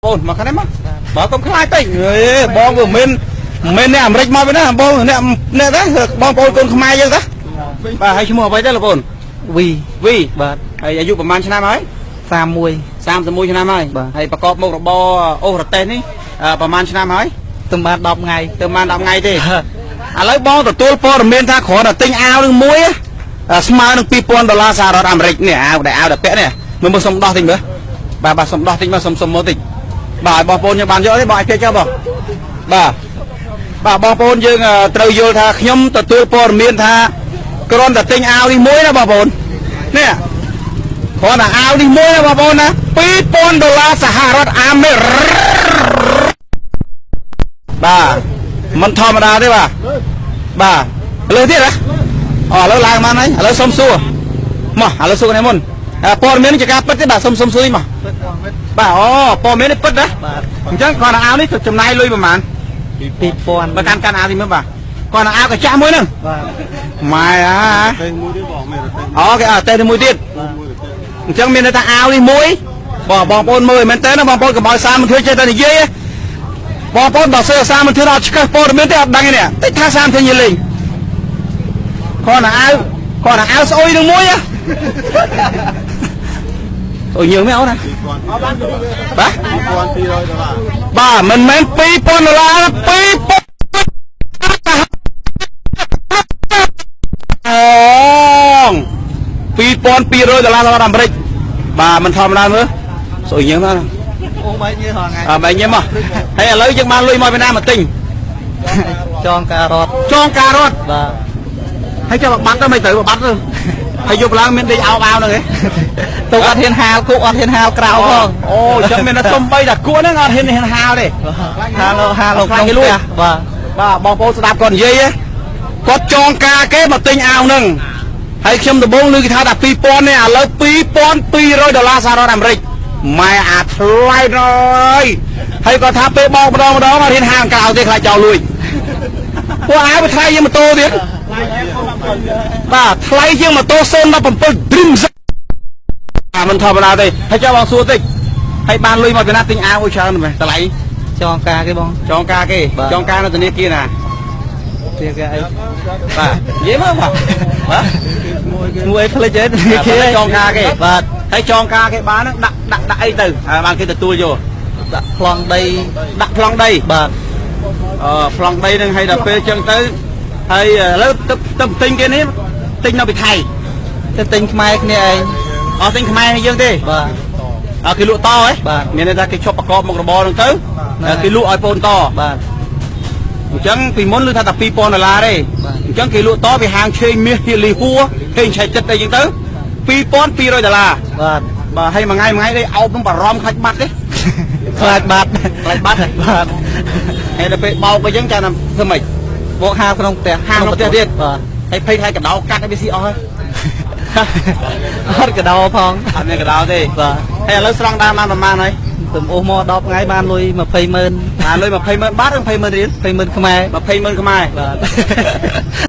Bồn mà cái đấy mà bảo công khai tay bom vừa men nè rịch mò với nó bom nè đó bom bồn con không ai chứ đó bà hay mua vậy đó là bồn vì bà hay dụประมาณ ឆ្នាំ ấy 31 ឆ្នាំ ហើយ ហើយប្រកបមុខរបរអូរ៉ាតេសនេះប្រហែល ឆ្នាំ ហើយ ទៅបាន 10 ថ្ងៃ ទៅបាន 10 ថ្ងៃ ទេ ឥឡូវបងទទួលព័ត៌មានថាគ្រាន់តែទិញអាវនឹងមួយស្មើនឹង $2000 សហរដ្ឋអាមេរិកនេះអាវដែលពាក់នេះមើលសុំដោះតិចមើលបាទសុំដោះតិចមកសុំមកតិចបាទបងប្អូនយើងបានយកទេបងអាចពាក់ចុះបងបាទបងប្អូនយើងត្រូវយល់ថាខ្ញុំទទួលព័ត៌មានថាគ្រាន់តែទិញអាវនេះមួយណាបងប្អូននេះគ្រាន់តែអាវនេះមួយណាបងប្អូនណា$2000 សហរដ្ឋអាមេរិកបាទមិនធម្មតាទេបាទលើទៀតហ៎ឥឡូវឡើងបានហើយឥឡូវសុំសួរមកឥឡូវសួរនេះមុនព័ត៌មាននេះជាការពិតទេបាទសុំសួរនេះមកបាទអូព័ត៌មាននេះពិតណាអញ្ចឹងគ្រាន់តែអាវនេះចំណាយលុយប្រហែល 2000 បើកាន់អាវនេះមើលបាទគ្រាន់តែអាវកាចាស់មួយហ្នឹងបាទម៉ែតែមួយទៀតបងមែនអូគេតែមួយទៀតអញ្ចឹងមានន័យថាអាវនេះមួយបងប្អូនមើលមែនតើបងប្អូនកុំឲ្យសារមិនធ្វើចេះតែនិយាយបងប្អូនដល់សារសារមិនធ្វើអត់ឆ្កឹះព័ត៌មានទេអត់ដឹងទេនេះតិចថាសារធ្វើនិយាយលេងគ្រាន់តែអាវស្អុយនឹងមួយអូញើមែនអូនណាបាទ$200បាទមិនមែន$2000 $2000 សហរដ្ឋអាមេរិកបាទមិនធម្មតាមើលស្អុយញើមណាអូបែកញើហងៃបែកញើមកហើយឥឡូវយើងបានលុយមកពីណាមកទិញចងការ៉ុតបាទហើយចាំបាត់ទៅមិនទៅបាត់ទៅហើយយកឡើងមានដេកអោបអាវហ្នឹងហ៎ទៅអត់ហ៊ានហាលគូអត់ហ៊ានហាលក្រៅផងអូចាំមានតែសំបីតែគូហ្នឹងអត់ហ៊ានហាលទេហាលក្នុងផ្ទះបាទបងប្អូនស្ដាប់គាត់និយាយគាត់ចងការគេមកទិញអាវហ្នឹងហើយខ្ញុំដំបូងឮគេថាតែ2000នេះឥឡូវ$2200 សហរដ្ឋអាមេរិកម៉ែអាថ្លៃហើយហើយគាត់ថាពេលបោកម្ដងអត់ហ៊ានហាលក្រៅទេខ្លាចចោលលួយពួកអាវវាថ្លៃជាងម៉ូតូទៀតបាទថ្លៃជាងម៉ូតូ017 Dream មិនធម្មតាទេហើយចាំបងសួរតិចហើយបានលុយមកពីណាទិញអាវឲ្យច្រើនមែនតម្លៃចងការគេបងចងការនៅធនាគារណាធនាគារអីបាទនិយាយមកបាទមួយផ្លេចទេធនាគារចងការគេបាទហើយចងការគេបានហ្នឹងដាក់អីទៅបានគេទទួលយកដាក់ប្លង់ដីបាទប្លង់ដីហ្នឹងហើយដល់ពេលអញ្ចឹងទៅហើយឥឡូវទៅទិញគេនេះទិញនៅពីថៃទៅទិញខ្មែរគ្នាឯងអត់ទិញខ្មែរយើងទេបាទគេលក់តហ៎បាទមានន័យថាគេឈប់ប្រកបមុខរបរហ្នឹងទៅគេលក់ឲ្យពូនតបាទអញ្ចឹងពីមុនឮថាតែ$2000ទេអញ្ចឹងគេលក់តពីហាងឆេងមាសហៀលីហួរហេងឆៃចិត្តអីអញ្ចឹងទៅ$2200បាទហើយមួយថ្ងៃនេះអោបនឹងបារម្ភខ្លាចបាត់ទេខ្លាចបាត់ហើយដល់ពេលបោកអីចឹងចាំធ្វើម៉េចបោកហាលក្នុងផ្ទះទៀតបាទហើយភ័យហើយកដោកាត់ឲ្យវាស៊ីអស់ហើយអត់កដោផងអត់មានកដោទេបាទហើយឥឡូវស្រង់ដើមបានប្រហែលហើយទៅអូសមក10ថ្ងៃបានលុយ200000បានលុយ200000បាតឬ200000រៀល200000ខ្មែរ200000ខ្មែរបាទ